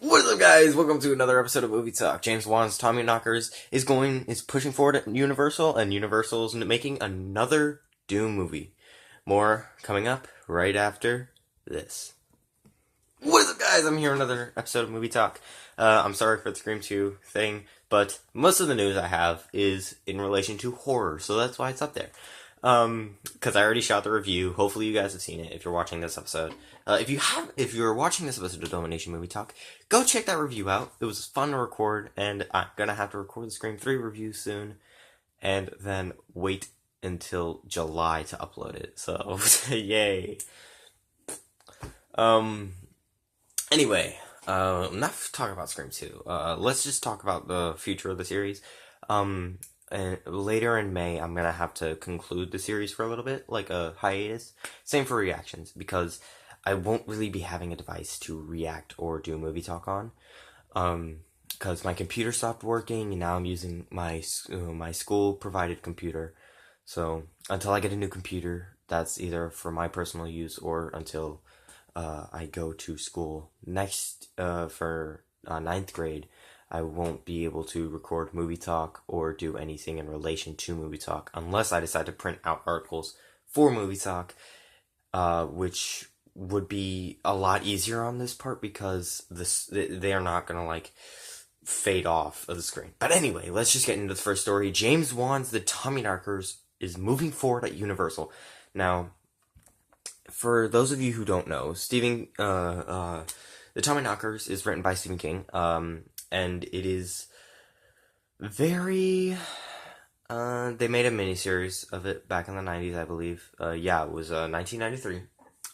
What is up, guys? Welcome to another episode of Movie Talk. James Wan's Tommyknockers is pushing forward at Universal, and Universal's making another Doom movie. More coming up right after this. What is up, guys? I'm here another episode of Movie Talk. I'm sorry for the Scream 2 thing, but most of the news I have is in relation to horror, so that's why it's up there. Because I already shot the review. Hopefully you guys have seen it if you're watching this episode. If you're watching this episode of Domination Movie Talk, go check that review out. It was fun to record, and I'm gonna have to record the Scream 3 review soon, and then wait until July to upload it. So, yay. Anyway, enough talk about Scream 2. Let's just talk about the future of the series. And later in May, I'm gonna have to conclude the series for a little bit, like a hiatus. Same for reactions, because I won't really be having a device to react or do movie talk on. Because my computer stopped working, and now I'm using my school provided computer. So until I get a new computer, that's either for my personal use or until I go to school next for 9th grade. I won't be able to record movie talk or do anything in relation to movie talk unless I decide to print out articles for movie talk, which would be a lot easier on this part because they are not gonna fade off of the screen. But anyway, let's just get into the first story. James Wan's The Tommyknockers is moving forward at Universal. Now, for those of you who don't know, The Tommyknockers is written by Stephen King. And it is very, they made a miniseries of it back in the 90s, I believe. It was 1993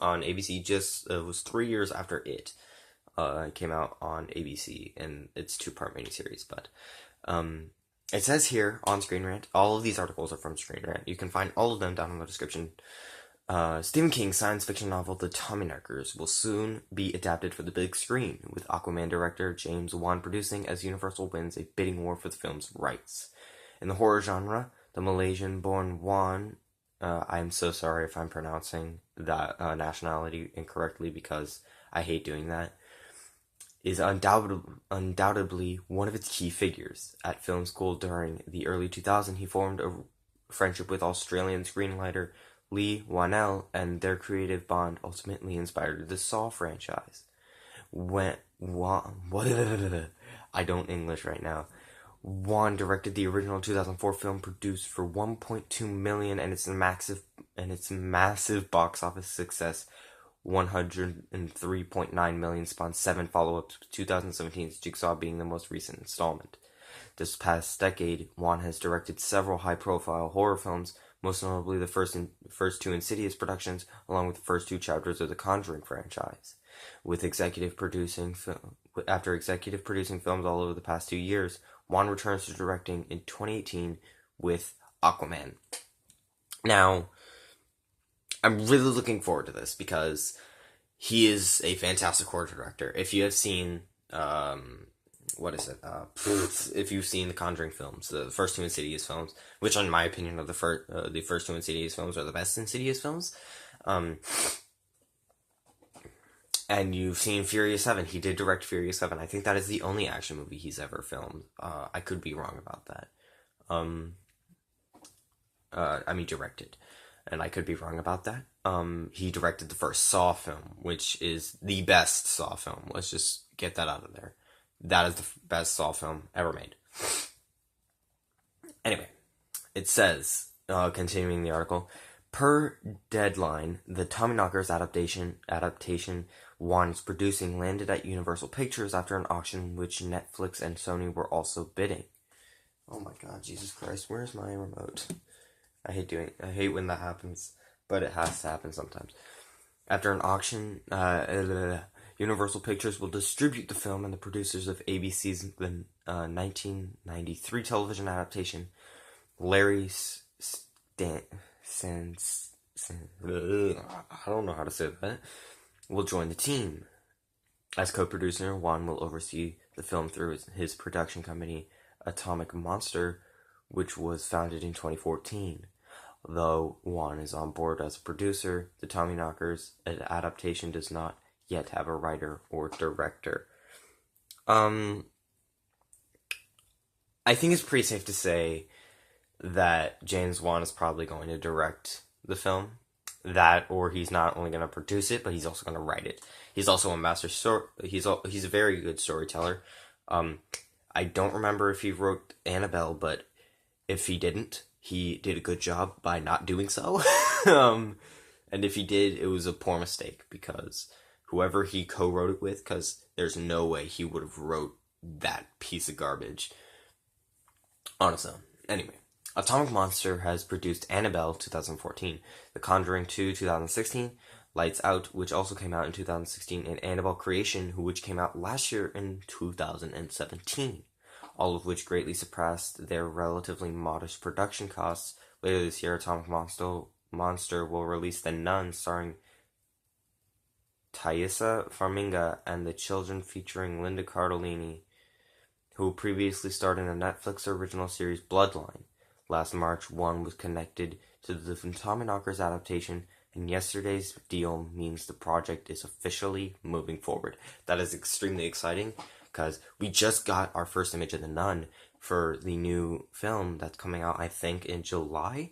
on ABC. It was 3 years after it came out on ABC, and it's 2-part miniseries. But it says here on Screen Rant, all of these articles are from Screen Rant. You can find all of them down in the description. Stephen King's science fiction novel The Tommyknockers will soon be adapted for the big screen, with Aquaman director James Wan producing as Universal wins a bidding war for the film's rights. In the horror genre, the Malaysian-born Wan, I'm so sorry if I'm pronouncing that nationality incorrectly because I hate doing that, is undoubtedly one of its key figures. At film school during the early 2000s, he formed a friendship with Australian screenwriter Lee Whannell, and their creative bond ultimately inspired the Saw franchise. I don't English right now. Wan directed the original 2004 film, produced for $1.2 million, and its massive box office success, $103.9 million, spawned 7 follow-ups, 2017's Jigsaw being the most recent installment. This past decade, Wan has directed several high-profile horror films, most notably the first 2 Insidious productions, along with the first 2 chapters of the Conjuring franchise. After executive producing films all over the past 2 years, Wan returns to directing in 2018 with Aquaman. Now, I'm really looking forward to this because he is a fantastic horror director. If you have seen if you've seen the Conjuring films, the first 2 Insidious films, which in my opinion are the first 2 Insidious films are the best Insidious films, and you've seen Furious 7, he did direct Furious 7. I think that is the only action movie he's ever filmed. I could be wrong about that. Directed, and I could be wrong about that. He directed the first Saw film, which is the best Saw film. Let's just get that out of there. That is the best Saw film ever made. Anyway, it says, continuing the article, per Deadline, the Tommyknockers adaptation Wan's producing landed at Universal Pictures after an auction in which Netflix and Sony were also bidding. Oh my god, Jesus Christ, where's my remote? I hate when that happens, but it has to happen sometimes. After an auction, Universal Pictures will distribute the film, and the producers of ABC's 1993 television adaptation, Larry I don't know how to say that, will join the team. As co-producer, Wan will oversee the film through his production company, Atomic Monster, which was founded in 2014. Though Wan is on board as a producer, the Tommyknockers adaptation does not yet have a writer or director. Um, I think it's pretty safe to say that James Wan is probably going to direct the film. That, or he's not only going to produce it, but he's also going to write it. He's also a he's a very good storyteller. Um, I don't remember if he wrote Annabelle, but if he didn't, he did a good job by not doing so. And if he did, it was a poor mistake because whoever he co-wrote it with, because there's no way he would have wrote that piece of garbage on its own. Anyway, Atomic Monster has produced Annabelle 2014, The Conjuring 2 2016, Lights Out, which also came out in 2016, and Annabelle Creation, which came out last year in 2017, all of which greatly surpassed their relatively modest production costs. Later this year, Atomic Monster will release The Nun, starring Thaisa Farmiga and the children, featuring Linda Cardellini, who previously starred in the Netflix original series Bloodline. Last March, one was connected to the Tommyknockers adaptation, and yesterday's deal means the project is officially moving forward. That is extremely exciting, because we just got our first image of The Nun for the new film that's coming out, I think, in July.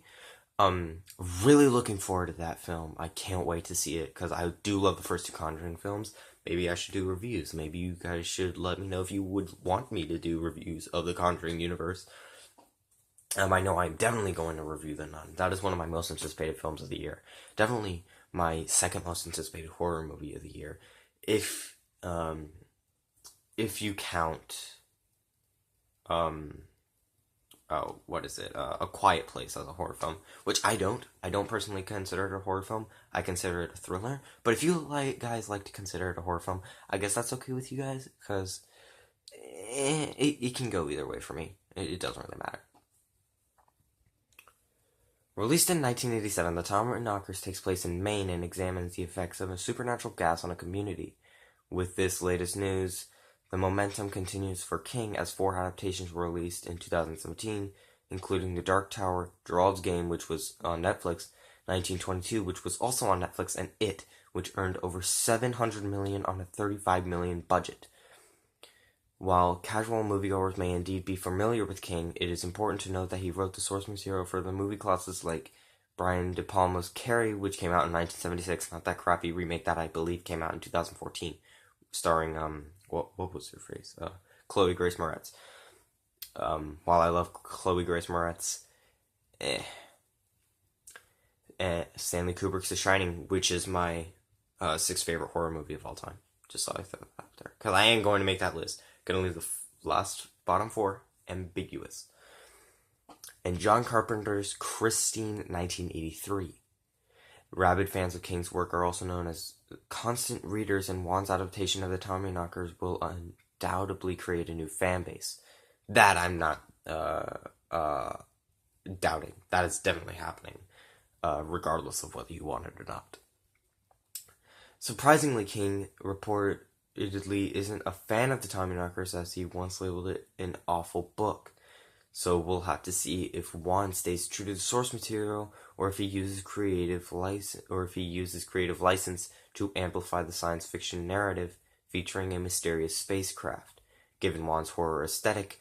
Really looking forward to that film. I can't wait to see it, because I do love the first two Conjuring films. Maybe I should do reviews. Maybe you guys should let me know if you would want me to do reviews of the Conjuring universe. I know I'm definitely going to review The Nun. That is one of my most anticipated films of the year. Definitely my second most anticipated horror movie of the year. If you count, what is it? A Quiet Place as a horror film, which I don't. I don't personally consider it a horror film. I consider it a thriller. But if you guys like to consider it a horror film, I guess that's okay with you guys, because it can go either way for me. It doesn't really matter. Released in 1987, The Tommyknockers takes place in Maine and examines the effects of a supernatural gas on a community. With this latest news, the momentum continues for King, as 4 adaptations were released in 2017, including The Dark Tower, Gerald's Game, which was on Netflix, 1922, which was also on Netflix, and It, which earned over $700 million on a $35 million budget. While casual moviegoers may indeed be familiar with King, it is important to note that he wrote the source material for the movie classics like Brian De Palma's Carrie, which came out in 1976, not that crappy remake that I believe came out in 2014, starring, what was her phrase? Chloe Grace Moretz. While I love Chloe Grace Moretz, Stanley Kubrick's The Shining, which is my 6th favorite horror movie of all time. Just thought I'd throw that out there, because I am going to make that list. Gonna leave the last bottom 4 ambiguous. And John Carpenter's Christine, 1983. Rabid fans of King's work are also known as constant readers, and Wan's adaptation of the Tommyknockers will undoubtedly create a new fan base. That I'm not doubting. That is definitely happening, regardless of whether you want it or not. Surprisingly, King reportedly isn't a fan of the Tommyknockers, as he once labeled it an awful book. So we'll have to see if Wan stays true to the source material, or if he uses creative license to amplify the science fiction narrative featuring a mysterious spacecraft. Given Wan's horror aesthetic,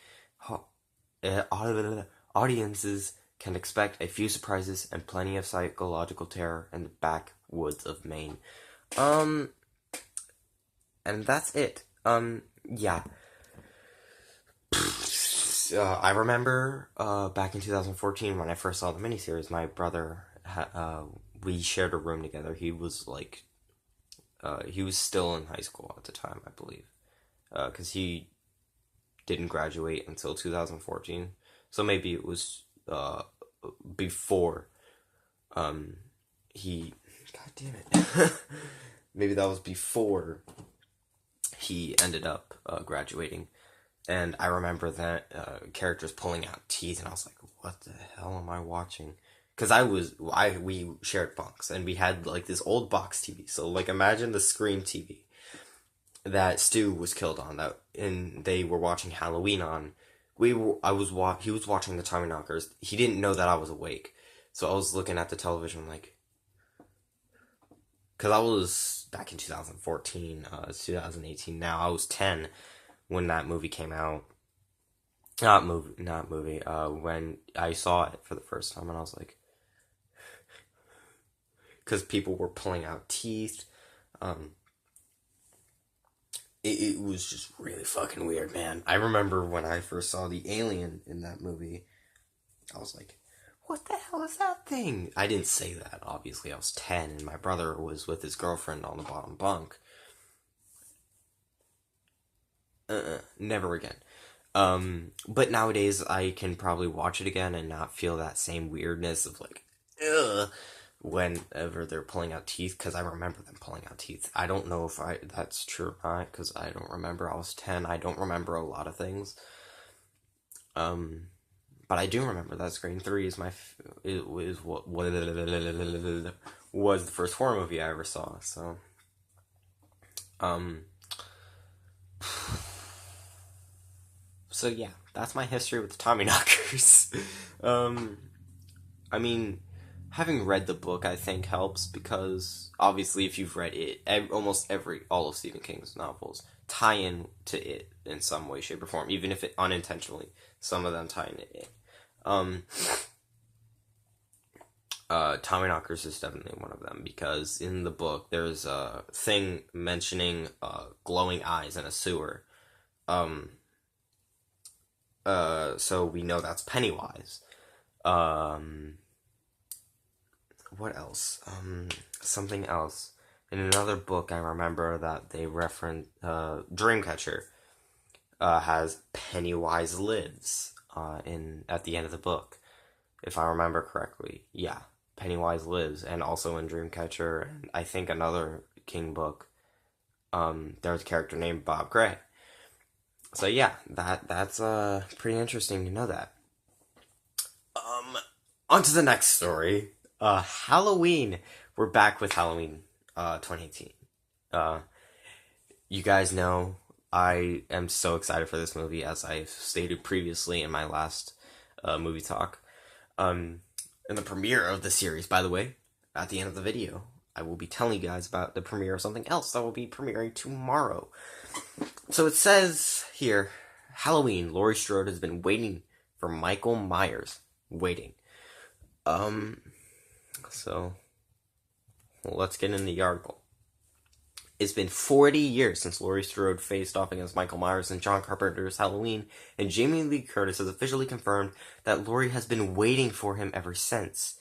audiences can expect a few surprises and plenty of psychological terror in the backwoods of Maine. And that's it. Yeah. I remember back in 2014 when I first saw the miniseries, my brother, we shared a room together. He was he was still in high school at the time, I believe, because he didn't graduate until 2014. So maybe it was before he. God damn it! Maybe that was before he ended up graduating. And I remember that characters pulling out teeth, and I was like, "What the hell am I watching?" Because we shared bunks, and we had like this old box TV. So like, imagine the Scream TV that Stu was killed on, and they were watching Halloween on. He was watching the Tommyknockers. He didn't know that I was awake, so I was looking at the television like, because I was back in 2014, it's 2018 now. I was 10 when that movie came out. Not movie. When I saw it for the first time, and I was like, because people were pulling out teeth. Um, it was just really fucking weird, man. I remember when I first saw the alien in that movie, I was like, what the hell is that thing? I didn't say that, obviously. I was 10, and my brother was with his girlfriend on the bottom bunk. Never again. But nowadays I can probably watch it again and not feel that same weirdness of like, ugh, whenever they're pulling out teeth, because I remember them pulling out teeth. I don't know if that's true or not, because I don't remember. I was 10. I don't remember a lot of things. But I do remember that Scream 3 is it was what was the first horror movie I ever saw. So, so yeah, that's my history with the Tommyknockers. I mean, having read the book, I think helps, because obviously, if you've read it, almost all of Stephen King's novels tie in to it in some way, shape, or form, even if it unintentionally. Some of them tie into it. Tommyknockers is definitely one of them, because in the book there's a thing mentioning glowing eyes in a sewer. So we know that's Pennywise. What else? Something else. In another book, I remember that they reference Dreamcatcher has Pennywise lives at the end of the book, if I remember correctly. Yeah, Pennywise lives, and also in Dreamcatcher, and I think another King book, there's a character named Bob Gray. So yeah, that's pretty interesting to know that. On to the next story. Halloween. We're back with Halloween 2018. You guys know I am so excited for this movie, as I've stated previously in my last movie talk. In the premiere of the series, by the way, at the end of the video, I will be telling you guys about the premiere of something else that will be premiering tomorrow. So it says here, Halloween, Laurie Strode has been waiting for Michael Myers. Waiting. So let's get in the article. It's been 40 years since Laurie Strode faced off against Michael Myers in John Carpenter's Halloween, and Jamie Lee Curtis has officially confirmed that Laurie has been waiting for him ever since.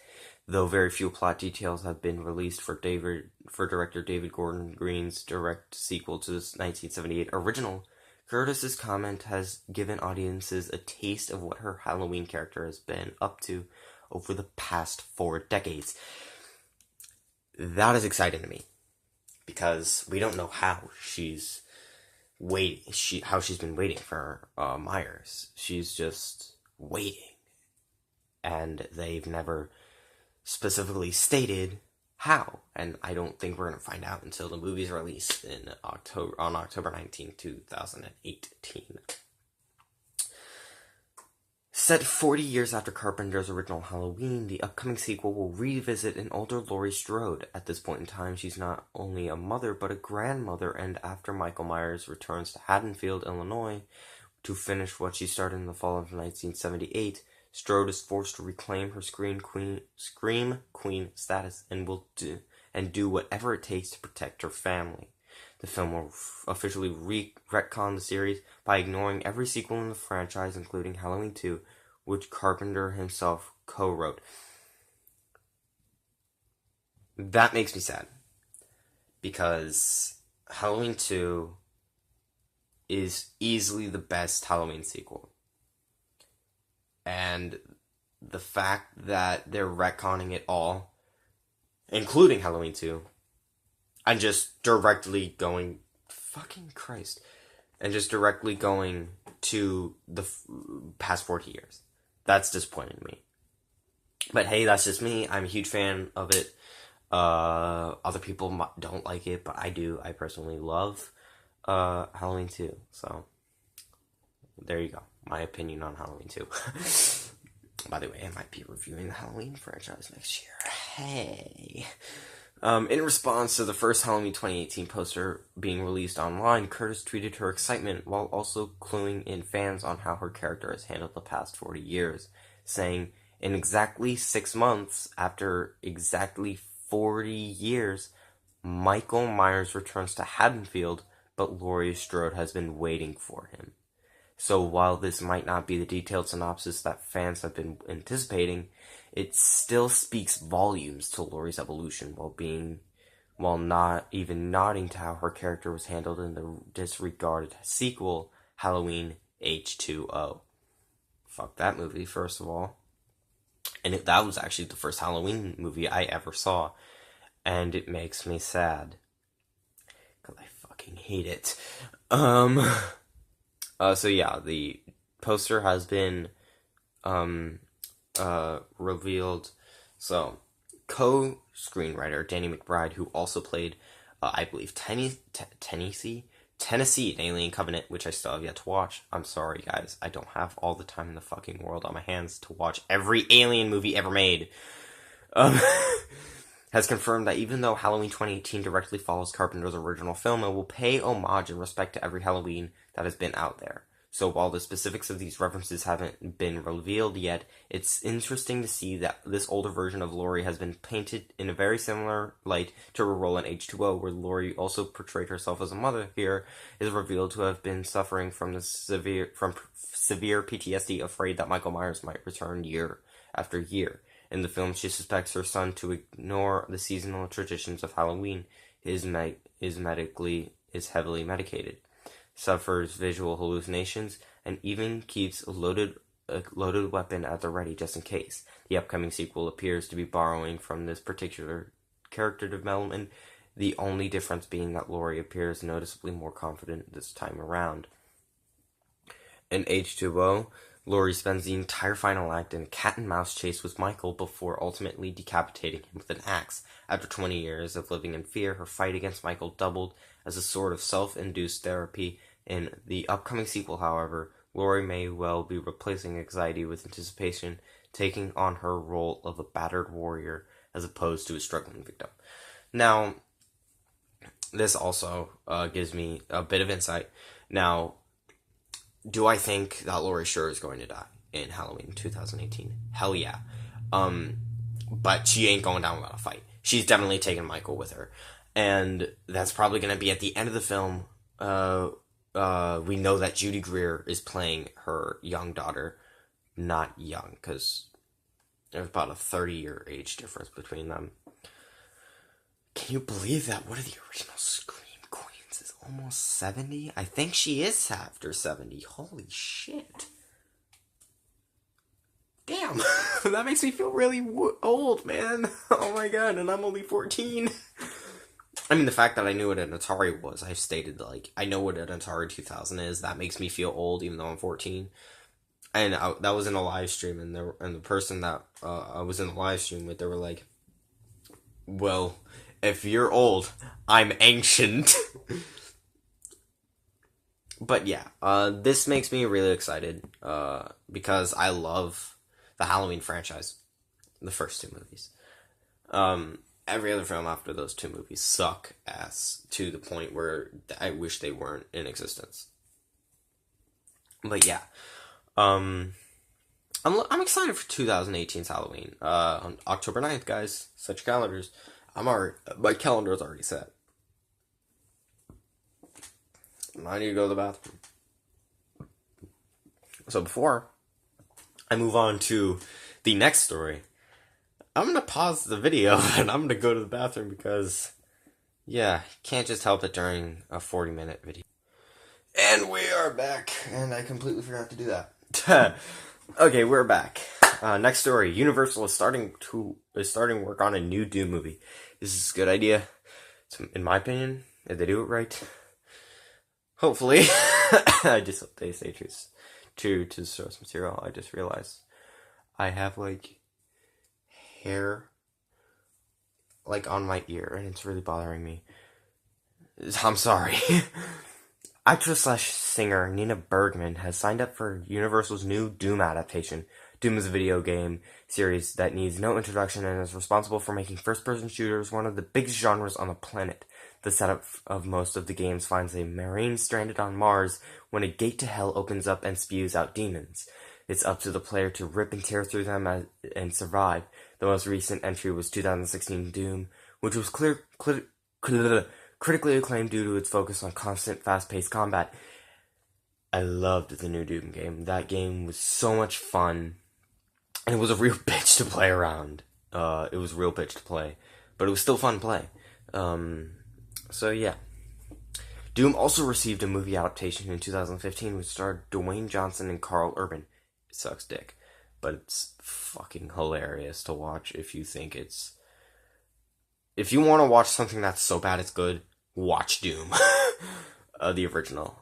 Though very few plot details have been released for director David Gordon Green's direct sequel to this 1978 original, Curtis's comment has given audiences a taste of what her Halloween character has been up to over the past 4 decades. That is exciting to me, because we don't know how she's been waiting for Myers. She's just waiting, and they've never specifically stated how, and I don't think we're going to find out until the movie's released on October 19, 2018. Set 40 years after Carpenter's original Halloween, the upcoming sequel will revisit an older Laurie Strode. At this point in time, she's not only a mother, but a grandmother, and after Michael Myers returns to Haddonfield, Illinois, to finish what she started in the fall of 1978, Strode is forced to reclaim her Scream Queen status and will do whatever it takes to protect her family. The film will officially retcon the series by ignoring every sequel in the franchise, including Halloween 2, which Carpenter himself co-wrote. That makes me sad, because Halloween 2 is easily the best Halloween sequel. And the fact that they're retconning it all, including Halloween 2, and just directly going, fucking Christ, and just directly going to the past 40 years. That's disappointing me. But hey, that's just me. I'm a huge fan of it. Other people don't like it, but I do. I personally love Halloween 2. So, there you go. My opinion on Halloween 2. By the way, I might be reviewing the Halloween franchise next year. Hey. In response to the first Halloween 2018 poster being released online, Curtis tweeted her excitement while also cluing in fans on how her character has handled the past 40 years, saying, "In exactly 6 months, after exactly 40 years, Michael Myers returns to Haddonfield, but Laurie Strode has been waiting for him." So while this might not be the detailed synopsis that fans have been anticipating, it still speaks volumes to Laurie's evolution while not even nodding to how her character was handled in the disregarded sequel, Halloween H2O. Fuck that movie, first of all. And that was actually the first Halloween movie I ever saw. And it makes me sad. Because I fucking hate it. So yeah, the poster has been revealed. So, co-screenwriter Danny McBride, who also played, I believe, Tennessee in Alien Covenant, which I still have yet to watch. I'm sorry, guys. I don't have all the time in the fucking world on my hands to watch every Alien movie ever made. Has confirmed that even though Halloween 2018 directly follows Carpenter's original film, it will pay homage and respect to every Halloween that has been out there. So while the specifics of these references haven't been revealed yet, it's interesting to see that this older version of Laurie has been painted in a very similar light to her role in H2O, where Laurie also portrayed herself as a mother. Here is revealed to have been suffering from severe PTSD, afraid that Michael Myers might return year after year. In the film, she suspects her son to ignore the seasonal traditions of Halloween, is heavily medicated, suffers visual hallucinations, and even keeps a loaded weapon at the ready just in case. The upcoming sequel appears to be borrowing from this particular character development, the only difference being that Laurie appears noticeably more confident this time around. In H2O, Laurie spends the entire final act in a cat-and-mouse chase with Michael before ultimately decapitating him with an axe. After 20 years of living in fear, her fight against Michael doubled as a sort of self-induced therapy. In the upcoming sequel, however, Laurie may well be replacing anxiety with anticipation, taking on her role of a battered warrior as opposed to a struggling victim. Now, this also gives me a bit of insight. Now, do I think that Laurie Strode is going to die in Halloween 2018? Hell yeah. But she ain't going down without a fight. She's definitely taking Michael with her. And that's probably going to be at the end of the film. We know that Judy Greer is playing her young daughter. Not young, because there's about a 30-year age difference between them. Can you believe that one of the original Scream Queens is almost 70? I think she is after 70. Holy shit. Damn. That makes me feel really old, man. Oh my god, and I'm only 14. I mean, the fact that I knew what an Atari was, I've stated, like, I know what an Atari 2000 is. That makes me feel old, even though I'm 14. And that was in a live stream, and the person that I was in the live stream with, they were like, well, if you're old, I'm ancient. But yeah, this makes me really excited, because I love the Halloween franchise. The first two movies. Every other film after those two movies suck ass to the point where I wish they weren't in existence. But yeah, I'm excited for 2018's Halloween. On October 9th, guys. Set your calendars. My calendar is already set. I need to go to the bathroom. So before I move on to the next story, I'm going to pause the video and I'm going to go to the bathroom because, yeah, can't just help it during a 40-minute video. And we are back, and I completely forgot to do that. Okay, we're back. Next story. Universal is starting work on a new Doom movie. This is a good idea, in my opinion, if they do it right. Hopefully. I just hope they stay true to the source material. I just realized I have, like, hair, like, on my ear, and it's really bothering me. I'm sorry. Actress/singer Nina Bergman has signed up for Universal's new Doom adaptation, Doom is a video game series that needs no introduction and is responsible for making first-person shooters one of the biggest genres on the planet. The setup of most of the games finds a marine stranded on Mars when a gate to hell opens up and spews out demons. It's up to the player to rip and tear through them and survive. The most recent entry was 2016 Doom, which was critically acclaimed due to its focus on constant, fast-paced combat. I loved the new Doom game. That game was so much fun, and it was a real bitch to play around. It was a real bitch to play, but it was still fun to play. So yeah. Doom also received a movie adaptation in 2015 which starred Dwayne Johnson and Carl Urban. It sucks dick, but it's fucking hilarious to watch if you think it's... If you want to watch something that's so bad it's good, watch Doom. The original.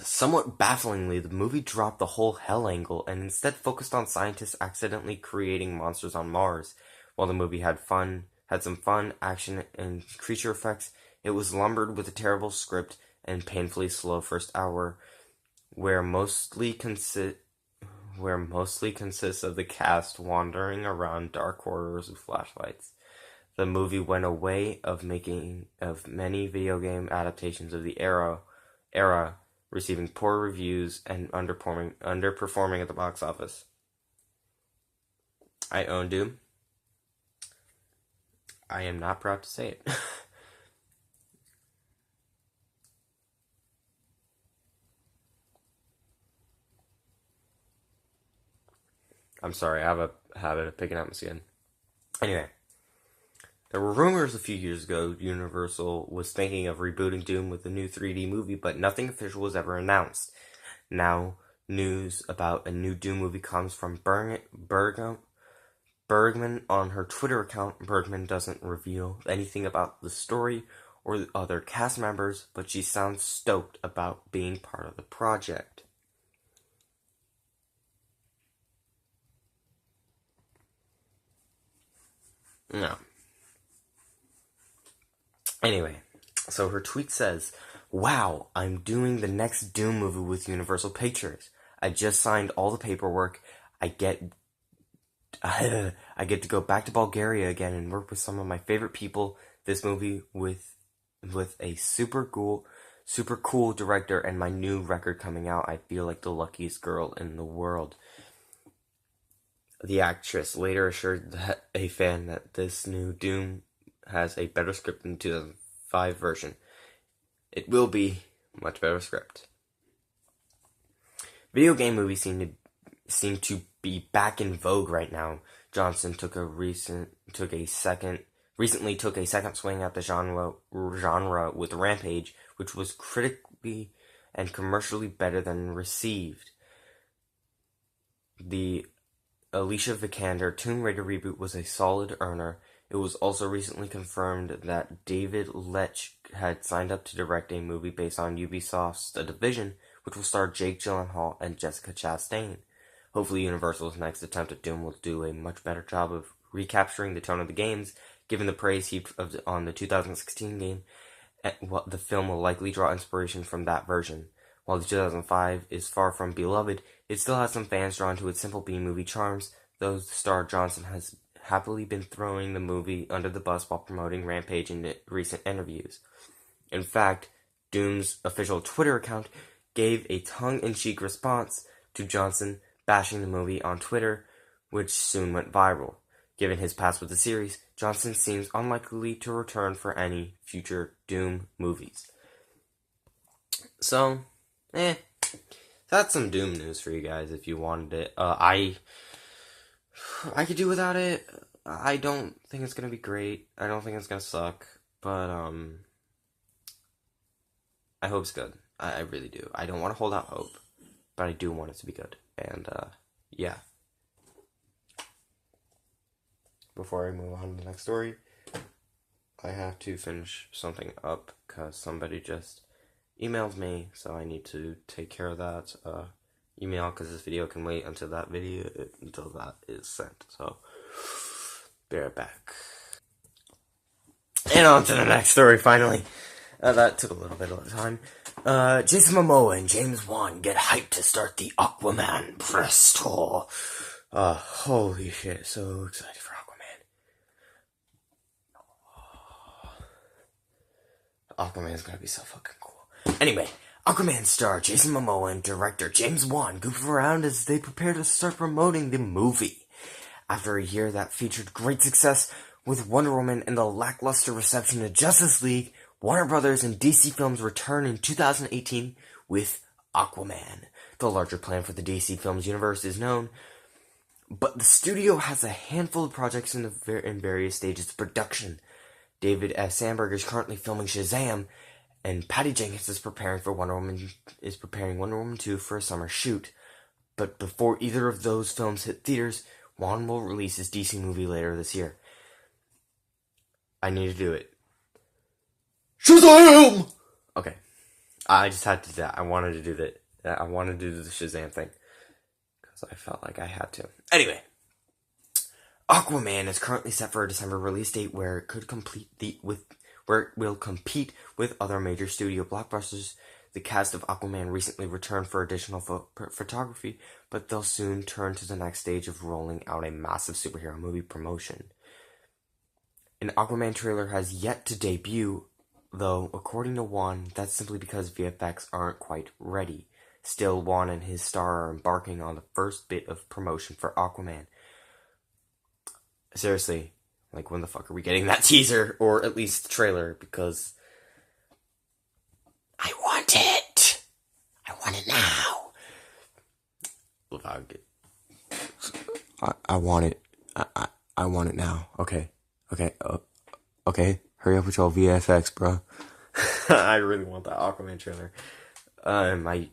Somewhat bafflingly, the movie dropped the whole hell angle and instead focused on scientists accidentally creating monsters on Mars. While the movie had some fun, action, and creature effects, it was lumbered with a terrible script and painfully slow first hour, where mostly consists of the cast wandering around dark corridors with flashlights. The movie went away of many video game adaptations of the era, receiving poor reviews and underperforming at the box office. I own Doom. I am not proud to say it. I'm sorry, I have a habit of picking up my skin. Anyway, there were rumors a few years ago Universal was thinking of rebooting Doom with a new 3D movie, but nothing official was ever announced. Now, news about a new Doom movie comes from Bergman on her Twitter account. Bergman doesn't reveal anything about the story or the other cast members, but she sounds stoked about being part of the project. No. Anyway, so her tweet says, "Wow, I'm doing the next Doom movie with Universal Pictures. I just signed all the paperwork. I get to go back to Bulgaria again and work with some of my favorite people. This movie with a super cool director and my new record coming out. I feel like the luckiest girl in the world." The actress later assured a fan that this new Doom has a better script than the 2005 version. It will be a much better script. Video game movies seem to be back in vogue right now. Johnson recently took a second swing at the genre with Rampage, which was critically and commercially better than received. The Alicia Vikander Tomb Raider reboot was a solid earner. It was also recently confirmed that David Leitch had signed up to direct a movie based on Ubisoft's The Division, which will star Jake Gyllenhaal and Jessica Chastain. Hopefully Universal's next attempt at Doom will do a much better job of recapturing the tone of the games, given the praise heaped on the 2016 game. The film will likely draw inspiration from that version. While the 2005 is far from beloved, it still has some fans drawn to its simple B-movie charms, though the star Johnson has happily been throwing the movie under the bus while promoting Rampage in recent interviews. In fact, Doom's official Twitter account gave a tongue-in-cheek response to Johnson bashing the movie on Twitter, which soon went viral. Given his past with the series, Johnson seems unlikely to return for any future Doom movies. So, that's some Doom news for you guys if you wanted it. I could do without it. I don't think it's gonna be great. I don't think it's gonna suck. But, I hope it's good. I really do. I don't want to hold out hope, but I do want it to be good. And, yeah. Before I move on to the next story, I have to finish something up because somebody just emailed me, so I need to take care of that email because this video can wait until that is sent. So, be right back. And on to the next story, finally. That took a little bit of time. Jason Momoa and James Wan get hyped to start the Aquaman press tour. Holy shit, so excited for Aquaman. Aquaman's gonna be so fucking cool. Anyway, Aquaman star Jason Momoa and director James Wan goof around as they prepare to start promoting the movie. After a year that featured great success with Wonder Woman and the lackluster reception to Justice League, Warner Brothers and DC Films return in 2018 with Aquaman. The larger plan for the DC Films universe is known, but the studio has a handful of projects in various stages of production. David F. Sandberg is currently filming Shazam, and Patty Jenkins is preparing Wonder Woman 2 for a summer shoot. But before either of those films hit theaters, Wan will release his DC movie later this year. I need to do it. Shazam! Okay. I just had to do that. I wanted to do that. I wanted to do the Shazam thing. Because I felt like I had to. Anyway. Aquaman is currently set for a December release date where it will compete with other major studio blockbusters. The cast of Aquaman recently returned for additional photography, but they'll soon turn to the next stage of rolling out a massive superhero movie promotion. An Aquaman trailer has yet to debut, though according to Wan, that's simply because VFX aren't quite ready. Still, Wan and his star are embarking on the first bit of promotion for Aquaman. Seriously, like, when the fuck are we getting that teaser, or at least the trailer, because I want it! I want it now! I want it. I want it now. Okay. Okay. Hurry up with your VFX, bro. I really want that Aquaman trailer. My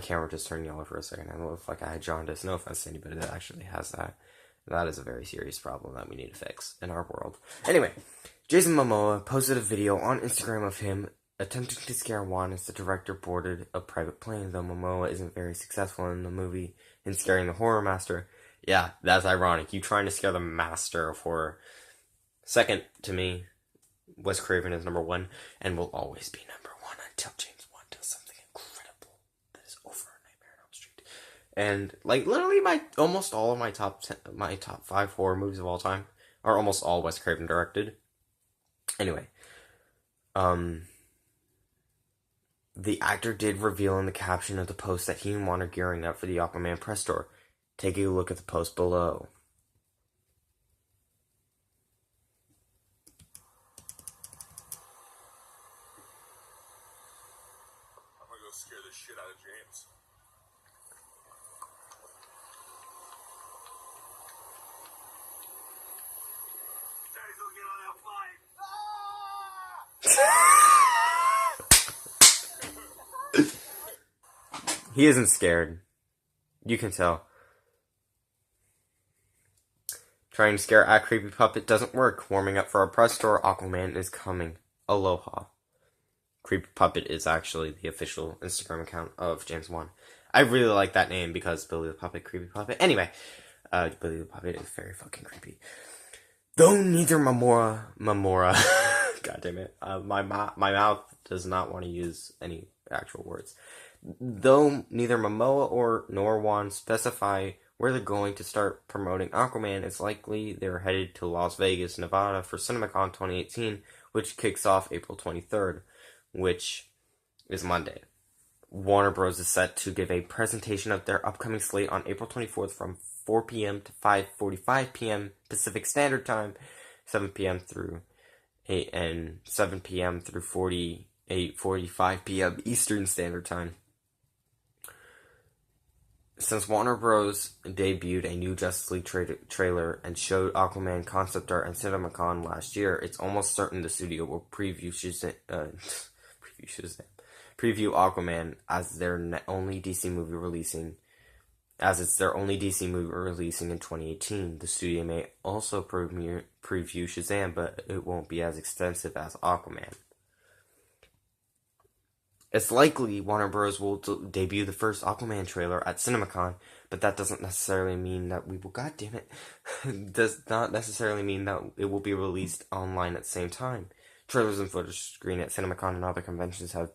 camera just turned yellow for a second. I look like I had jaundice. No offense to anybody that actually has that. That is a very serious problem that we need to fix in our world. Anyway, Jason Momoa posted a video on Instagram of him attempting to scare Wan as the director boarded a private plane, though Momoa isn't very successful in the movie in scaring the horror master. Yeah, that's ironic. You trying to scare the master of horror. Second to me, Wes Craven is number one and will always be number one until James Wan does something incredible that is over a Nightmare on Elm Street. And like literally almost all of my top 5 horror movies of all time are almost all Wes Craven directed. Anyway, the actor did reveal in the caption of the post that he and Wan are gearing up for the Aquaman press tour. Take a look at the post below. I'm gonna go scare the shit out of James. Daddy's gonna get on that flight. He isn't scared. You can tell. Trying to scare a creepy puppet doesn't work. Warming up for our press tour, Aquaman is coming. Aloha. Creepy Puppet is actually the official Instagram account of James Wan. I really like that name because Billy the Puppet, Creepy Puppet. Anyway, Billy the Puppet is very fucking creepy. Though neither Mamora, god damn it, my mouth does not want to use any actual words. Though neither Momoa nor Wan specify where they're going to start promoting Aquaman, it's likely they're headed to Las Vegas, Nevada for CinemaCon 2018, which kicks off April 23rd, which is Monday. Warner Bros. Is set to give a presentation of their upcoming slate on April 24th from 4 p.m. to 5:45 p.m. Pacific Standard Time, 7 p.m. through 8 and 7 p.m. through 8:45 p.m. Eastern Standard Time. Since Warner Bros. Debuted a new Justice League trailer and showed Aquaman concept art at CinemaCon last year, it's almost certain the studio will preview Aquaman as their only DC movie releasing. As it's their only DC movie releasing in 2018, the studio may also preview Shazam, but it won't be as extensive as Aquaman. It's likely Warner Bros. Will debut the first Aquaman trailer at CinemaCon, but that doesn't necessarily mean that does not necessarily mean that it will be released online at the same time. Trailers and footage screened at CinemaCon and other conventions have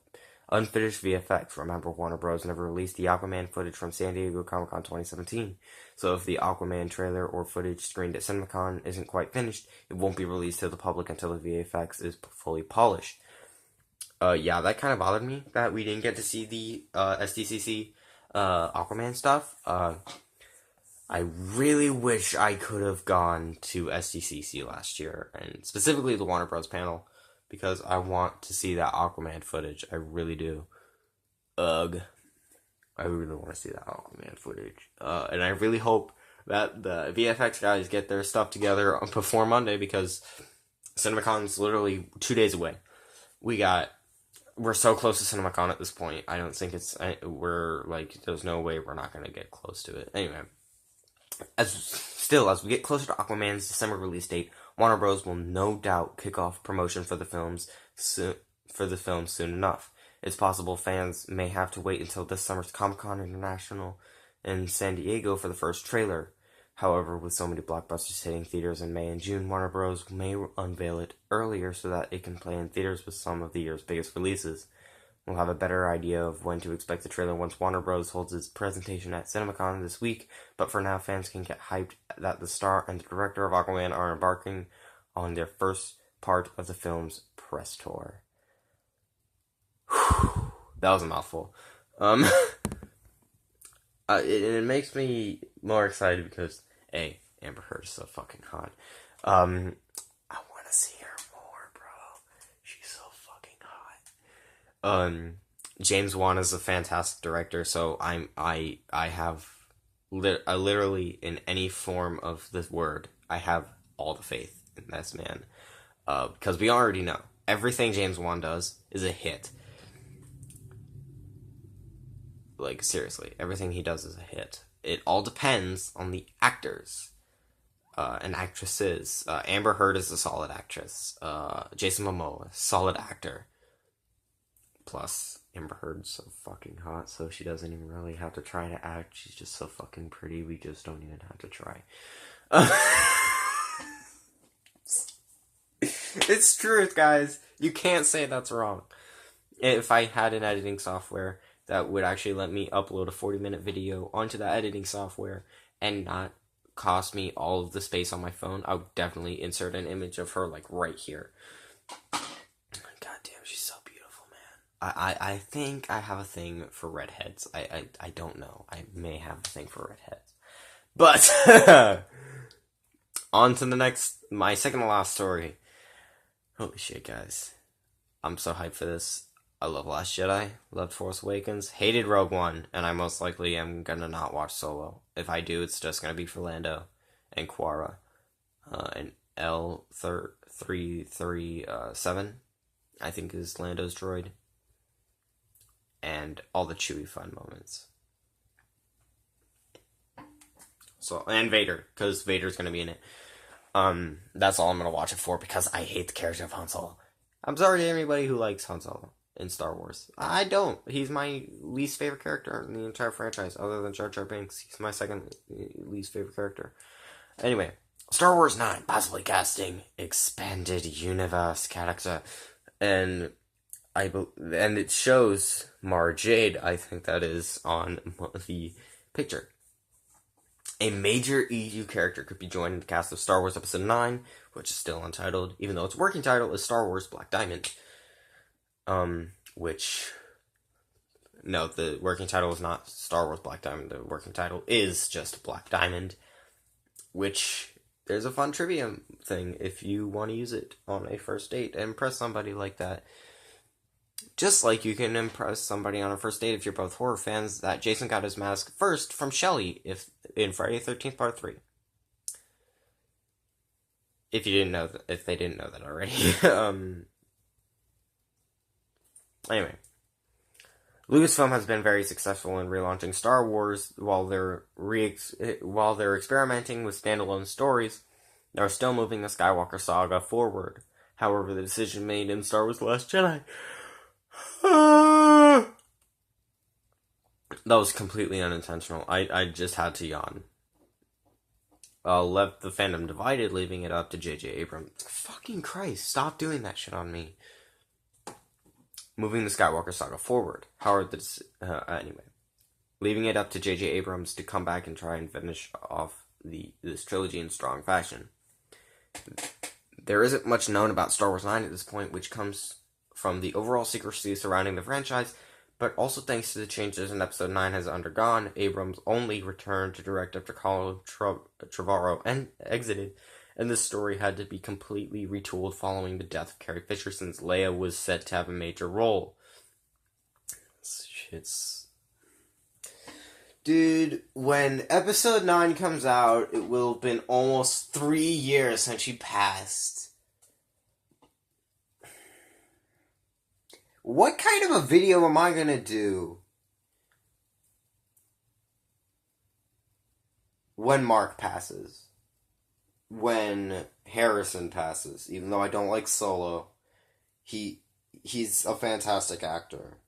Unfinished VFX. Remember, Warner Bros. Never released the Aquaman footage from San Diego Comic-Con 2017. So if the Aquaman trailer or footage screened at CinemaCon isn't quite finished, it won't be released to the public until the VFX is fully polished. Yeah, that kind of bothered me that we didn't get to see the SDCC Aquaman stuff. I really wish I could have gone to SDCC last year, and specifically the Warner Bros. Panel, because I want to see that Aquaman footage. I really do. Ugh. I really want to see that Aquaman footage. And I really hope that the VFX guys get their stuff together before Monday, because CinemaCon's literally 2 days away. We're so close to CinemaCon at this point. I don't think there's no way we're not going to get close to it. Anyway, as we get closer to Aquaman's December release date, Warner Bros. Will no doubt kick off promotion for the film soon enough. It's possible fans may have to wait until this summer's Comic-Con International in San Diego for the first trailer. However, with so many blockbusters hitting theaters in May and June, Warner Bros. May unveil it earlier so that it can play in theaters with some of the year's biggest releases. We'll have a better idea of when to expect the trailer once Warner Bros. Holds its presentation at CinemaCon this week, but for now, fans can get hyped that the star and the director of Aquaman are embarking on their first part of the film's press tour. Whew, that was a mouthful. It makes me more excited because, A, Amber Heard is so fucking hot. I want to see her more, bro. She's so fucking hot. James Wan is a fantastic director, so I have literally, in any form of the word, I have all the faith in this man. Because we already know everything James Wan does is a hit. Like, seriously, everything he does is a hit. It all depends on the actors and actresses. Amber Heard is a solid actress. Jason Momoa, solid actor. Plus, Amber Heard's so fucking hot, so she doesn't even really have to try to act. She's just so fucking pretty, we just don't even have to try. It's truth, guys. You can't say that's wrong. If I had an editing software that would actually let me upload a 40-minute video onto that editing software and not cost me all of the space on my phone, I would definitely insert an image of her, like, right here. God damn, she's so beautiful, man. I think I have a thing for redheads. I don't know. I may have a thing for redheads. But, on to my second to last story. Holy shit, guys. I'm so hyped for this. I love Last Jedi, loved Force Awakens, hated Rogue One, and I most likely am gonna not watch Solo. If I do, it's just gonna be for Lando and Quara, and L337, I think is Lando's droid, and all the Chewie fun moments. So, and Vader, because Vader's gonna be in it. That's all I'm gonna watch it for, because I hate the character of Han Solo. I'm sorry to anybody who likes Han Solo in Star Wars. I don't. He's my least favorite character in the entire franchise, other than Jar Jar Binks. He's my second least favorite character. Anyway, Star Wars 9, possibly casting expanded universe character, and it shows Mara Jade, I think that is, on the picture. A major EU character could be joining the cast of Star Wars Episode 9, which is still untitled, even though its working title is Star Wars Black Diamond. The working title is not Star Wars Black Diamond. The working title is just Black Diamond, which there's a fun trivia thing if you want to use it on a first date and impress somebody like that. Just like you can impress somebody on a first date if you're both horror fans, that Jason got his mask first from Shelly in Friday the 13th Part 3. If they didn't know that already. Anyway, Lucasfilm has been very successful in relaunching Star Wars while they're experimenting with standalone stories. They're still moving the Skywalker saga forward. However, the decision made in Star Wars The Last Jedi that was completely unintentional. I just had to yawn. Left the fandom divided, leaving it up to J.J. Abrams. Fucking Christ, stop doing that shit on me. moving the Skywalker saga forward. Anyway, leaving it up to J.J. Abrams to come back and try and finish off this trilogy in strong fashion. There isn't much known about Star Wars 9 at this point, which comes from the overall secrecy surrounding the franchise, but also thanks to the changes in Episode 9 has undergone. Abrams only returned to direct after Colin Trevorrow exited, and the story had to be completely retooled following the death of Carrie Fisher, since Leia was set to have a major role. Dude, when Episode 9 comes out, it will have been almost 3 years since she passed. What kind of a video am I gonna do when Mark passes? When Harrison passes? Even though I don't like Solo, he's a fantastic actor.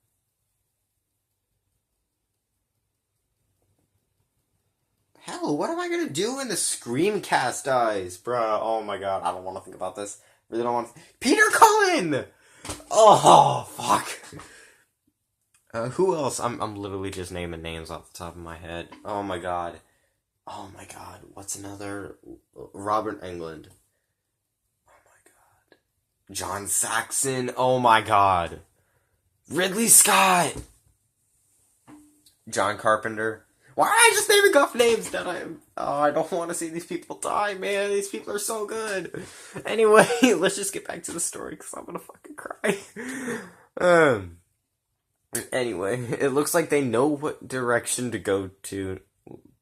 Hell, what am I gonna do when the Screamcast dies? Bruh, oh my god, I don't want to think about this. Really don't want to... Peter Cullen! Oh, fuck. Who else? I'm literally just naming names off the top of my head. Oh my god. What's another? Robert Englund. Oh my god. John Saxon. Oh my god. Ridley Scott. John Carpenter. Why am I just naming off names that I don't want to see these people die, man. These people are so good. Anyway, let's just get back to the story, because I'm gonna fucking cry. Anyway, it looks like they know what direction to go to.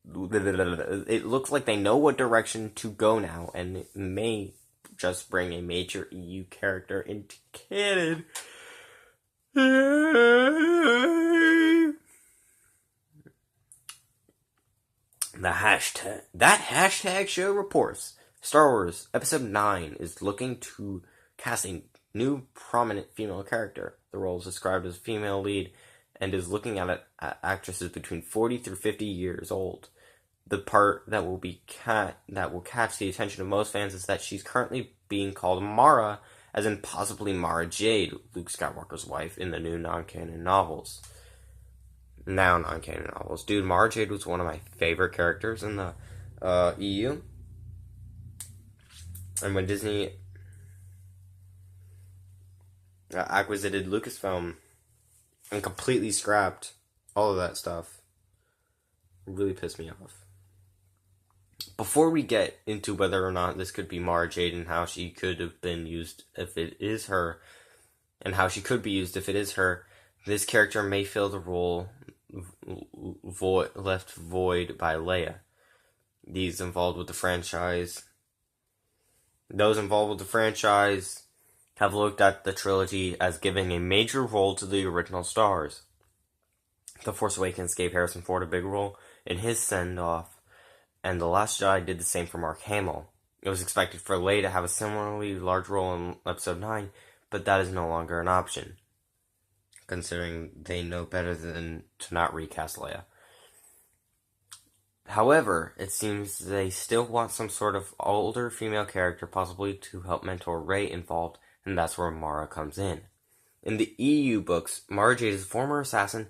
It looks like they know what direction to go now, and it may just bring a major EU character into canon. That hashtag show reports Star Wars Episode 9 is looking to cast a new prominent female character. The role is described as female lead and is looking at actresses between 40 through 50 years old. The part that will catch the attention of most fans is that she's currently being called Mara, as in possibly Mara Jade, Luke Skywalker's wife, in the new non-canon novels. Now non-canon novels. Dude, Mara Jade was one of my favorite characters in the EU. And when Disney acquisited Lucasfilm and completely scrapped all of that stuff, it really pissed me off. Before we get into whether or not this could be Mara Jade and how she could have been used if it is her, and how she could be used if it is her, this character may fill the role left void by Leia. Those involved with the franchise have looked at the trilogy as giving a major role to the original stars. The Force Awakens gave Harrison Ford a big role in his send-off, and The Last Jedi did the same for Mark Hamill. It was expected for Leia to have a similarly large role in Episode 9, but that is no longer an option, considering they know better than to not recast Leia. However, it seems they still want some sort of older female character, possibly to help mentor Rey, involved, and that's where Mara comes in. In the EU books, Mara Jade is a former assassin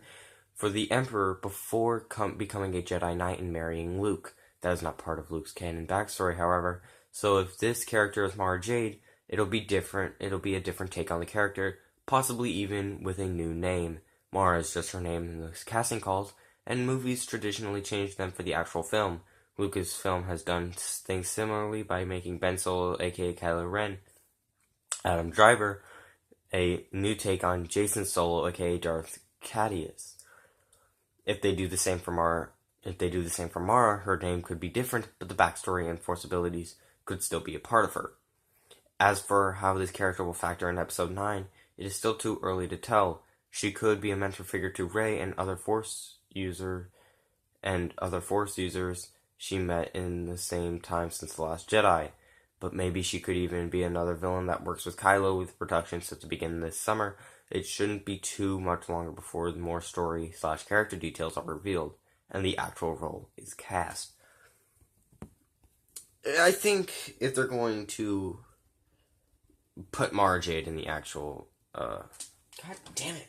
for the Emperor before becoming a Jedi Knight and marrying Luke. That is not part of Luke's canon backstory, however, so if this character is Mara Jade, it'll be different. It'll be a different take on the character, possibly even with a new name. Mara is just her name in the casting calls, and movies traditionally change them for the actual film. Lucasfilm has done things similarly by making Ben Solo, aka Kylo Ren, Adam Driver, a new take on Jason Solo, aka Darth Cassius. If they do the same for Mara, her name could be different, but the backstory and Force abilities could still be a part of her. As for how this character will factor in Episode 9, it is still too early to tell. She could be a mentor figure to Rey and other Force users she met in the same time since The Last Jedi. But maybe she could even be another villain that works with Kylo, with production set to begin this summer. It shouldn't be too much longer before more story/character details are revealed, and the actual role is cast. I think if they're going to put Mara Jade in the actual God damn it.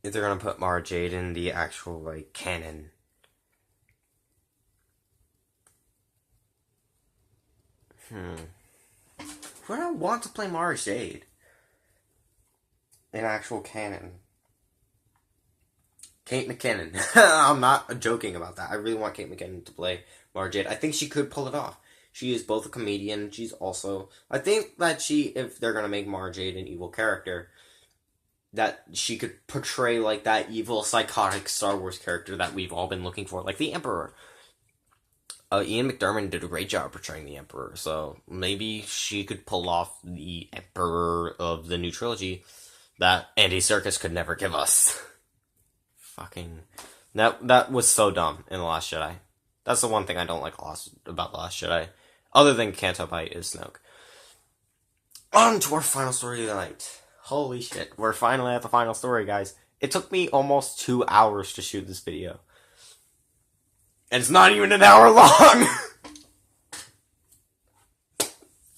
If they're gonna put Mara Jade in the actual, like, canon. Who do I want to play Mara Jade? In actual canon. Kate McKinnon. I'm not joking about that. I really want Kate McKinnon to play Mara Jade. I think she could pull it off. She is both a comedian. She's also... I think that if they're going to make Mara Jade an evil character, that she could portray, like, that evil, psychotic Star Wars character that we've all been looking for. Like the Emperor. Ian McDiarmid did a great job portraying the Emperor, so maybe she could pull off the Emperor of the new trilogy that Andy Serkis could never give us. Fucking... That was so dumb in The Last Jedi. That's the one thing I don't like about The Last Jedi. Other than Canto Bight is Snoke. On to our final story of the night. Holy shit, we're finally at the final story, guys. It took me almost 2 hours to shoot this video. And it's not even an hour long!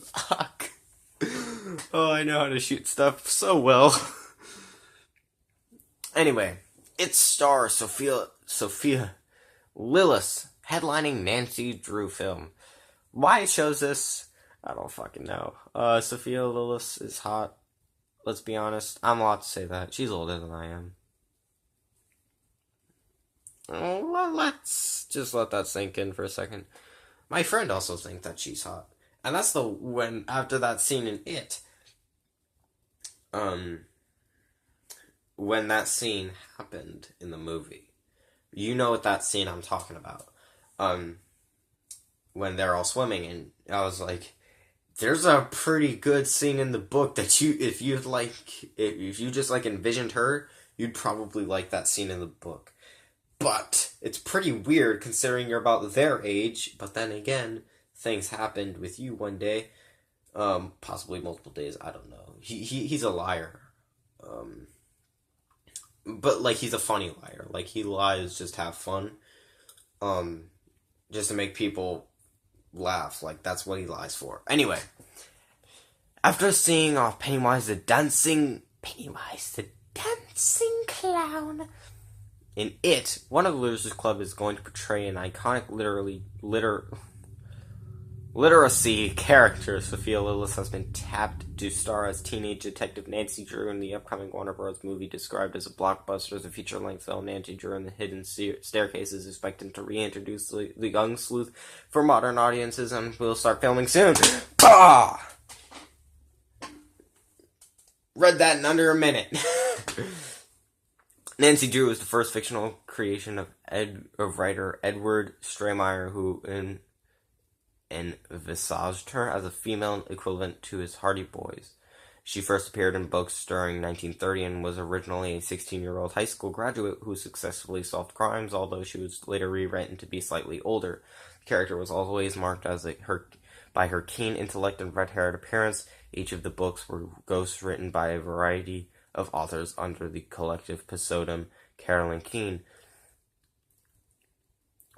Fuck. Oh, I know how to shoot stuff so well. Anyway, it stars Sophia Lillis headlining Nancy Drew film. Why it shows this, I don't fucking know. Sophia Lillis is hot. Let's be honest. I'm allowed to say that. She's older than I am. Let's just let that sink in for a second. My friend also thinks that she's hot. And that's after that scene in It. When that scene happened in the movie. You know what that scene I'm talking about. When they're all swimming, and I was like, there's a pretty good scene in the book that if you just like envisioned her, you'd probably like that scene in the book. But it's pretty weird considering you're about their age, but then again, things happened with you one day, possibly multiple days, I don't know. He's a liar. But like he's a funny liar. Like he lies just to have fun. Just to make people laugh. Like that's what he lies for. Anyway, after seeing Pennywise the dancing clown in It, one of the Losers Club is going to portray an iconic literacy character. Sophia Lillis has been tapped to star as teenage detective Nancy Drew in the upcoming Warner Bros. Movie described as a blockbuster. As a feature-length film, Nancy Drew and the Hidden Staircase is expected to reintroduce the young sleuth for modern audiences and will start filming soon. Bah! Read that in under a minute. Nancy Drew is the first fictional creation of writer Edward Strameyer, who envisaged her as a female equivalent to his Hardy Boys. She first appeared in books during 1930 and was originally a 16-year-old high school graduate who successfully solved crimes, although she was later rewritten to be slightly older. The character was always marked by her keen intellect and red-haired appearance. Each of the books were ghost-written by a variety of authors under the collective pseudonym Carolyn Keene.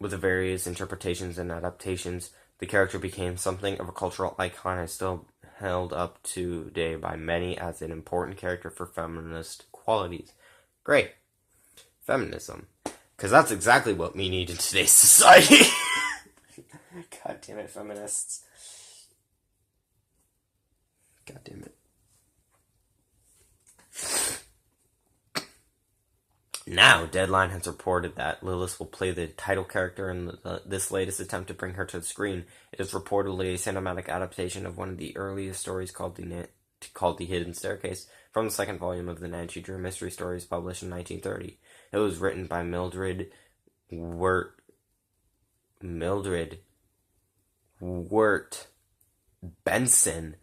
With the various interpretations and adaptations, the character became something of a cultural icon and is still held up today by many as an important character for feminist qualities. Great. Feminism. Because that's exactly what we need in today's society. God damn it, feminists. God damn it. Now, Deadline has reported that Lillis will play the title character in this latest attempt to bring her to the screen. It is reportedly a cinematic adaptation of one of the earliest stories called The Hidden Staircase, from the second volume of the Nancy Drew mystery stories published in 1930. It was written by Mildred Wirt Benson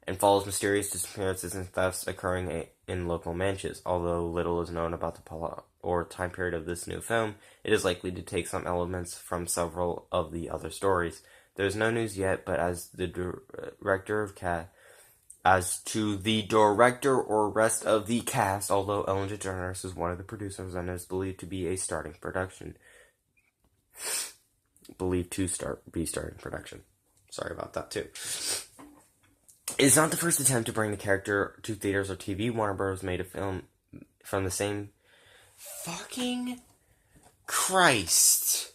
and follows mysterious disappearances and thefts occurring in local mansions. Although little is known about the plot or time period of this new film, it is likely to take some elements from several of the other stories. There is no news yet, but as to the director or rest of the cast, although Ellen DeGeneres is one of the producers and is believed to be starting production. Sorry about that too. It's not the first attempt to bring the character to theaters or TV. Warner Bros. Made a film from the same... Fucking Christ.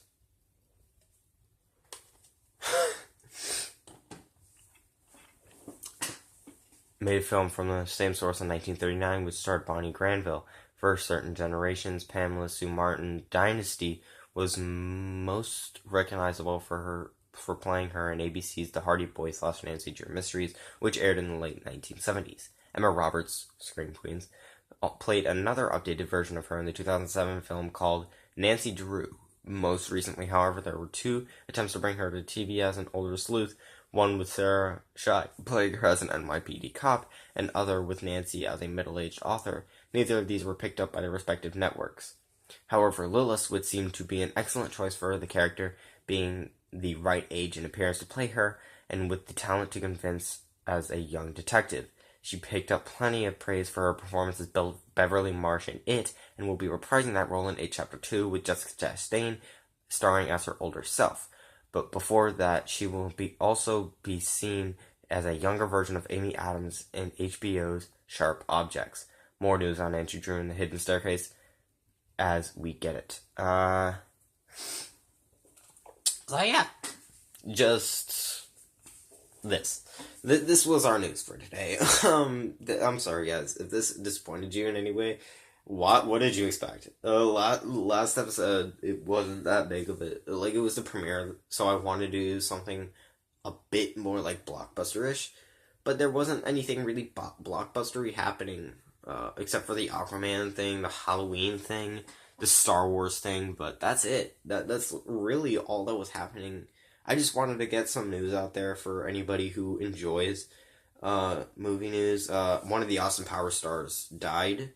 Made a film from the same source in 1939, which starred Bonnie Granville. For certain generations, Pamela Sue Martin Dynasty was most recognizable for playing her in ABC's The Hardy Boys / Nancy Drew Mysteries, which aired in the late 1970s. Emma Roberts, Scream Queens, played another updated version of her in the 2007 film called Nancy Drew. Most recently, however, there were 2 attempts to bring her to TV as an older sleuth, one with Sarah Shy playing her as an NYPD cop, and other with Nancy as a middle-aged author. Neither of these were picked up by their respective networks. However, Lillis would seem to be an excellent choice for the character, being the right age and appearance to play her, and with the talent to convince as a young detective. She picked up plenty of praise for her performance as Beverly Marsh in It, and will be reprising that role in It Chapter 2 with Jessica Chastain, starring as her older self. But before that, she will also be seen as a younger version of Amy Adams in HBO's Sharp Objects. More news on Nancy Drew and the Hidden Staircase as we get it. So yeah, just this. This was our news for today. I'm sorry, guys, if this disappointed you in any way. What did you expect? Last episode, it wasn't that big of it. Like, it was the premiere, so I wanted to do something a bit more, like, blockbuster-ish. But there wasn't anything really blockbustery happening, except for the Aquaman thing, the Halloween thing, the Star Wars thing, but that's it. That's really all that was happening. I just wanted to get some news out there for anybody who enjoys movie news. One of the Austin Powers stars died.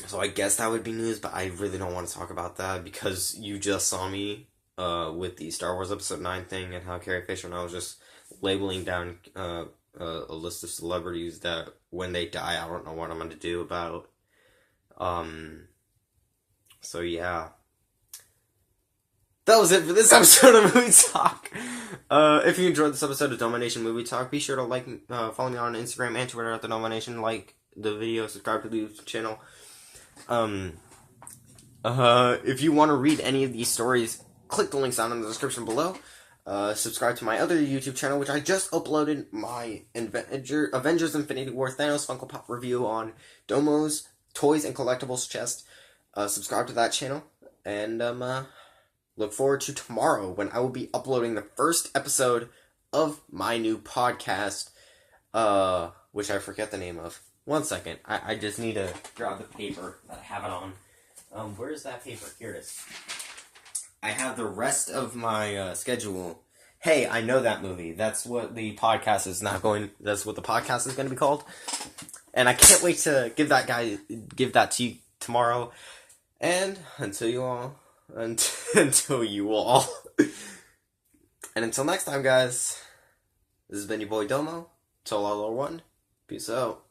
So I guess that would be news, but I really don't want to talk about that because you just saw me with the Star Wars Episode 9 thing and how Carrie Fisher, and I was just labeling down a list of celebrities that when they die, I don't know what I'm going to do about. So yeah. That was it for this episode of Movie Talk. If you enjoyed this episode of Domination Movie Talk, be sure to follow me on Instagram and Twitter at the Domination, like the video, subscribe to the YouTube channel. If you want to read any of these stories, click the links down in the description below. Subscribe to my other YouTube channel, which I just uploaded my Avengers Infinity War Thanos Funko Pop review on Domo's Toys and Collectibles chest. Subscribe to that channel, and look forward to tomorrow when I will be uploading the first episode of my new podcast, which I forget the name of. One second, I just need to grab the paper that I have it on. Where's that paper? Here it is. I have the rest of my schedule. Hey, I know that movie. That's what the podcast is that's what the podcast is going to be called. And I can't wait to give that to you tomorrow. And until you all, and until next time, guys, this has been your boy Domo, Tololo1, peace out.